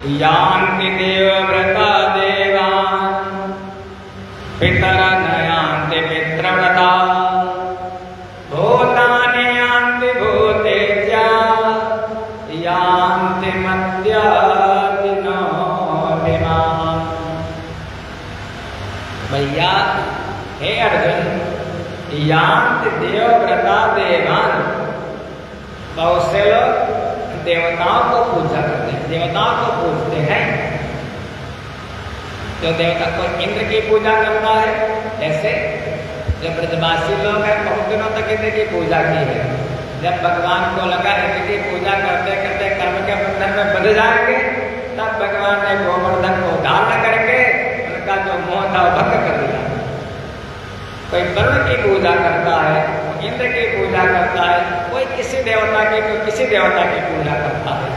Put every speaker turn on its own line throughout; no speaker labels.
यान्ति देवव्रता देवान् पितरं न यान्ति पितृव्रता भूतानि यान्ति भूतेज्या यान्ति मद्यातिनोऽभिमान्। भैया हे अर्जुन, यान्ति देवव्रता देवान्, बहुत से लोग देवताओं को पूजा करते हैं, देवताओं को पूजते हैं। जो देवता को इंद्र की पूजा करता है, ऐसे जो ब्रजवासी लोग हैं बहुत दिनों तक इंद्र की पूजा की है। जब भगवान को लगा इंद्र की पूजा करते करते कर्म के बंधन में बंध जाएंगे, तब भगवान ने गोवर्धन को धारण करके उनका जो मोह था भंग कर दिया। कोई वरुण की पूजा करता है, इंद्र की पूजा करता है, कोई किसी देवता की, कोई किसी देवता की पूजा करता है।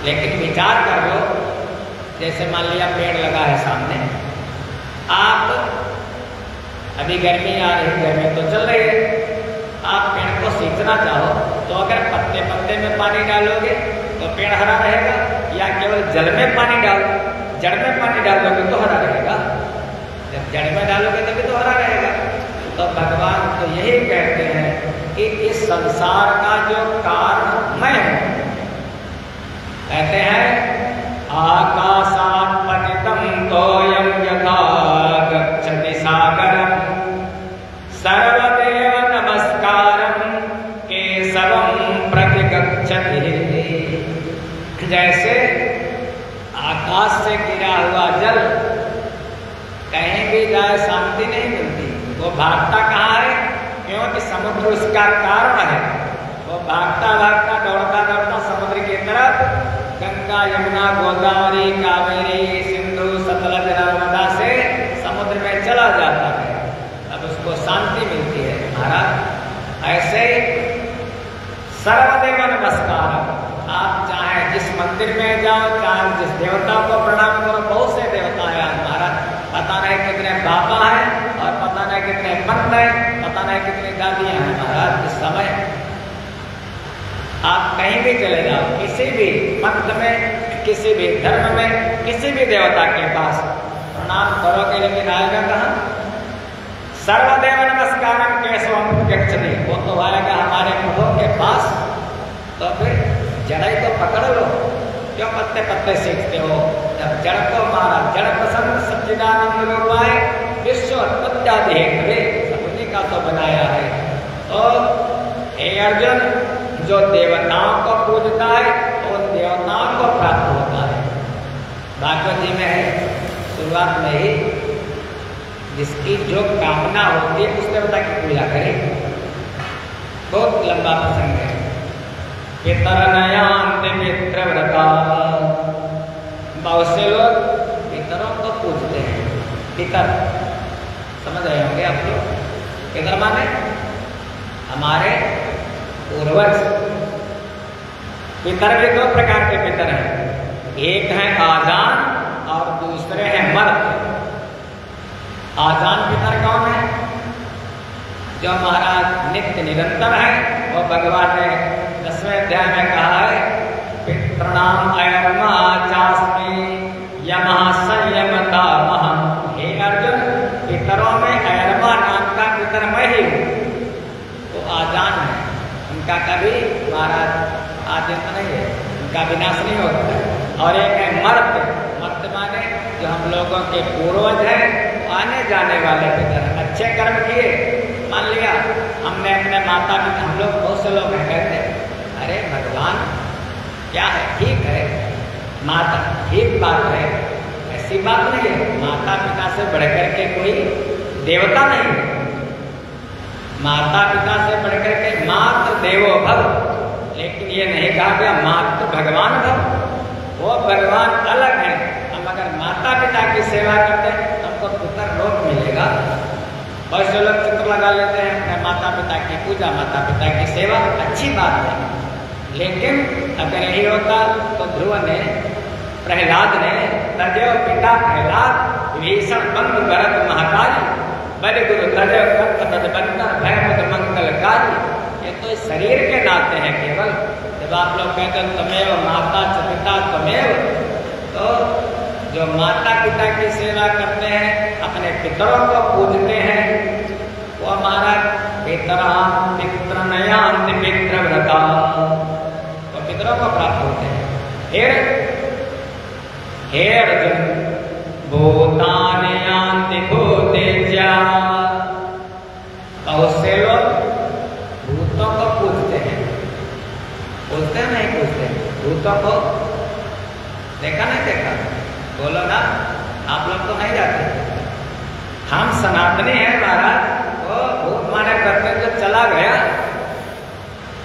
लेकिन विचार कर लो, जैसे मान लिया पेड़ लगा है सामने, आप अभी गर्मी आ रही, गर्मी तो चल रही है, आप पेड़ को सींचना चाहो तो अगर पत्ते पत्ते में पानी डालोगे तो पेड़ हरा रहेगा, या केवल जल में पानी डालो, जड़ में पानी डालोगे तो हरा रहेगा। जब जड़ में डालोगे तभी तो हरा रहेगा। तो भगवान तो यही कहते हैं कि इस संसार का जो कारण मैं हूं, कहते हैं आकाशात् पतितं तोयं यथा गच्छति सागरं सर्वदेव नमस्कारं केशवं प्रतिगच्छति। जैसे आकाश से गिरा हुआ जल कहीं भी जाए शांति नहीं मिलती, वो भागता कहाँ है? क्योंकि समुद्र उसका कारण है। वो भागता भागता दौड़ता दौड़ता समुद्र की तरफ गंगा यमुना गोदावरी कावेरी सिंधु सतलज नर्मदा से समुद्र में चला जाता है, तब उसको शांति मिलती है। महाराज ऐसे सर्वदेव नमस्कार, आप चाहे जिस मंदिर में जाओ, चाहे जिस देवता को प्रणाम करो, बहुत से देवता है महाराज, पता नहीं कितने बाबा हैं और पता नहीं कितने पंत हैं, पता नहीं कितनी दादियां हैं। महाराज इस समय आप कहीं भी चले जाओ, किसी भी पंथ में, किसी भी धर्म में, किसी भी देवता के पास प्रणाम करोगे, लेकिन आएगा कहाँ? सर्वदेव नमस्कारम केशवम गच्छति, वो तो आएगा हमारे प्रभु के पास। तो फिर जड़ तो पकड़ लो, क्यों पत्ते पत्ते सीखते हो? जब जड़ को मारा, जड़ प्रसन्न सच्चिदानंद रूपाय विश्व उत्पत्त्यादि हेतवे, सब उन्हीं का तो बनाया है। तो हे अर्जुन, जो देवताओं को पूजता है वो देवताओं को प्राप्त होता है। भागवत जी में है शुरुआत में ही, जिसकी जो कामना होती है उस देवता की पूजा करे। बहुत लंबा प्रसंग है। पितरं यान्ति पितृव्रता, बहुत से लोग पितरों को पूजते हैं। पितर समझ रहे होंगे आप लोग, पितर माने हमारे पूर्वज। पितर भी दो प्रकार के पितर हैं, एक है आजान और दूसरे हैं मर्त। आजान पितर कौन है? जो महाराज नित्य निरंतर है, वो भगवान ने 10वें अध्याय में कहा है पितॄणाम अयर्मा चास्मि यमः संयमतामहम्। हे अर्जुन, पितरों में अयर्मा नाम का पितर मैं ही हूँ। वो आजान है, उनका कभी महाराज आदित नहीं है, उनका विनाश नहीं होता है। और एक है मर्त, मर्त माने जो हम लोगों के पूर्वज हैं, आने जाने वाले पितर, अच्छे कर्म किए, मान लिया हमने अपने माता पिता, हम लोग बहुत से लोग हैं कहते अरे भगवान क्या है, ठीक है माता, ठीक बात है, ऐसी बात नहीं है, माता पिता से बढ़कर के कोई देवता नहीं है। माता पिता से बढ़कर के मात्र देवो भव, लेकिन ये नहीं कहा गया मात्र भगवान भव। वो भगवान अलग है। हम अगर माता पिता की सेवा करते हैं हमको पुत्र लोक मिलेगा। बहुत से लोग चित्र लगा लेते हैं अपने माता पिता की पूजा, माता पिता की सेवा, अच्छी बात है। लेकिन अगर यही होता तो ध्रुव ने, प्रहलाद ने, तदेव पिता प्रहलाद विभीषण बंधु भरत महाकाली बड़े गुरु तदेव कंठ तदबंधन भयमुद मंगलकारी। ये तो शरीर के नाते हैं केवल। जब आप लोग कहते हैं तमेव माता च पिता तमेव जो माता पिता की सेवा करते हैं, अपने पितरों को पूजते हैं, वो हमारा पितराम पितृनयांति पितृव्रता, तो पितरों को प्राप्त होते हैं। हे अर्जुन, भूतानि यान्ति भूतेज्या, बहुत से लोग भूतों को पूजते हैं। पूजते हैं नहीं पूजते? भूतों को देखा नहीं देखा? बोलो ना, आप लोग तो नहीं जाते। हम सनातनी हैं महाराज, वो भूत माने करते तो चला गया,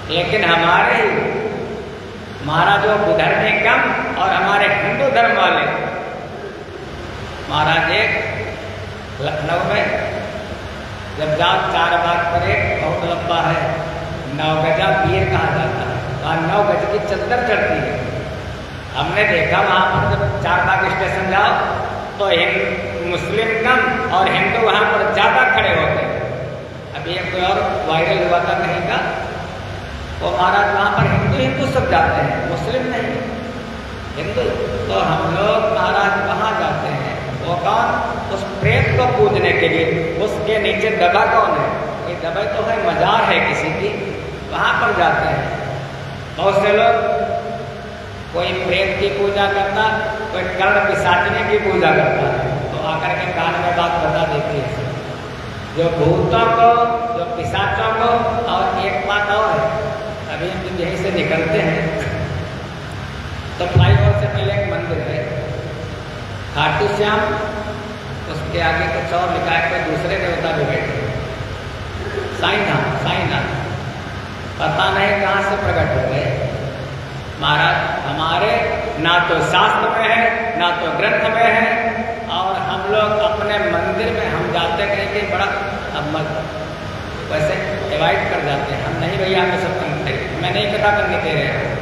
लेकिन हमारे महाराज जो धर्म कम और हमारे हिंदू धर्म वाले महाराज, एक लखनऊ में जब जाओ 4 बाग पर एक बहुत लंबा है 9 गजा पीर कहा जाता है, वहाँ 9 गज की चद्दर चढ़ती है। हमने देखा वहाँ पर जब 4 बाग स्टेशन जाओ तो मुस्लिम कम और हिंदू वहाँ पर ज़्यादा खड़े होते हैं। अभी एक कोई और वायरल हुआ था कहीं का, वो महाराज वहाँ पर हिंदू सब जाते हैं, मुस्लिम नहीं, हिंदू। तो हम लोग महाराज वहाँ जाते हैं, वो कौन? उस प्रेत को पूजने के लिए। उसके नीचे दबा कौन है? कोई दबा तो है, मजार है किसी की, वहाँ पर जाते हैं। बहुत से लोग, कोई प्रेत की पूजा करता, कोई कर्ण पिशाचनी की पूजा करता है, तो आकर के कान में बात बता देती है। जो भूतों को, जो पिशाचों को, और एक बात और है, अभी हम यहीं से निकलते हैं तो फ्लाईओवर से पहले एक मंदिर है खाटू श्याम, उसके आगे कुछ और लिखा है, कोई दूसरे देवता भी बैठे, साईनाथ, पता नहीं कहाँ से प्रकट हो गए महाराज। हमारे ना तो शास्त्र में है, ना तो ग्रंथ में है, और हम लोग अपने मंदिर में हम जाते कहीं कि बड़ा अब मत वैसे एवॉइड कर जाते हैं, हम नहीं भैया हमें सब करते, मैं नहीं कथा करने दे रहे हैं।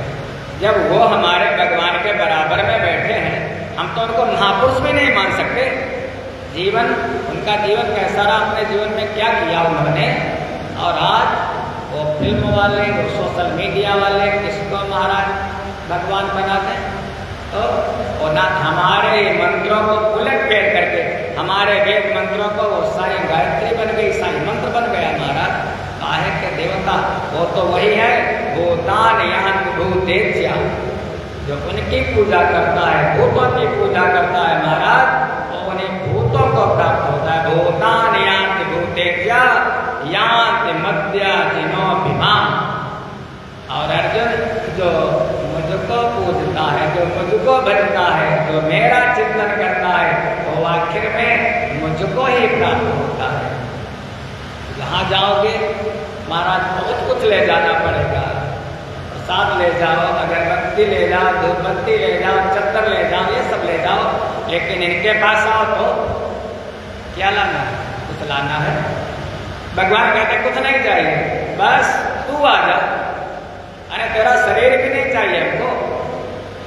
जब वो हमारे भगवान के बराबर में बैठे हैं, हम तो उनको महापुरुष भी नहीं मान सकते। जीवन, उनका जीवन कैसा रहा, अपने जीवन में क्या किया उन्होंने, और आज वो फिल्म वाले, वो सोशल मीडिया वाले किसको महाराज भगवान बनाते हैं। तो वो ना हमारे मंत्रों को उलट फेर करके, हमारे वेद मंत्रों को वो सारी गायत्री बन गई, सारी मंत्र बन गया महाराज। काहे के देवता वो तो वही है, भूतान यान्ति भूतेज्या, जो उनकी पूजा करता है, भूतों की पूजा करता है महाराज, तो उन्हें भूतों को प्राप्त होता है। भूतान यान्ति भूतेज्या यान्ति मद्याजिनोऽभिमाम्। और अर्जुन, जो मुझको पूजता है, जो मुझको भजता है, जो मेरा चिंतन करता है, वो आखिर में मुझको ही प्राप्त होता है। जहाँ जाओगे महाराज बहुत कुछ ले जाना पड़ेगा, प्रसाद ले जाओ, अगरबत्ती ले जाओ, धूपबत्ती ले जाओ, चद्दर ले जाओ, ये सब ले जाओ, लेकिन इनके पास आओ तो क्या लाना है? कुछ लाना है? भगवान कहते कुछ नहीं चाहिए, बस तू आ जा। अरे तेरा शरीर भी नहीं चाहिए हमको,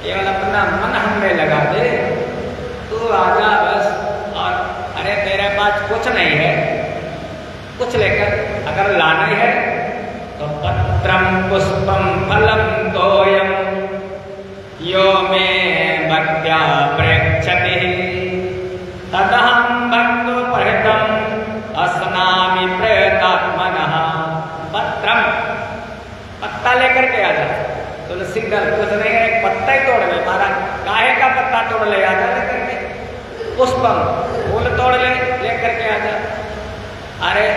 केवल अपना मन हमें लगा दे, तू आ जा बस। और अरे तेरे पास कुछ नहीं है, कुछ लेकर अगर लाना है तो पत्रम पुष्पम फलम तोयम यो मे भक्त्या प्रेक्षते तदहं भक्तो परिहितम् अस्नामि प्रयतात्मनः। पत्रम, पत्ता लेकर के आ जा, तुलसी दल कुछ नहीं है, एक पत्ता ही तोड़ ले महाराज, काहे का पत्ता तोड़ ले, आ जा लेकर के। पुष्पम, फूल तोड़ ले, लेकर के आ जा। अरे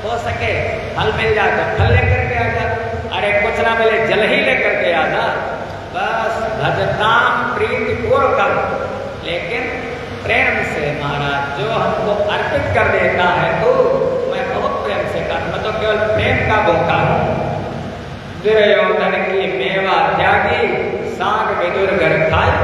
हो सके फल मिल जाए तो फल लेकर के आ जा, अरे कुछ ना मिले जल ही लेकर के आ जा। बस भजताम प्रीति पूर्वकम, लेकिन प्रेम से महाराज जो हमको अर्पित कर देता है तो मैं बहुत प्रेम से कर, मैं तो केवल प्रेम का भूखा हूँ। दुर्योधन की मेवा त्यागी, साग विदुर घर खाए,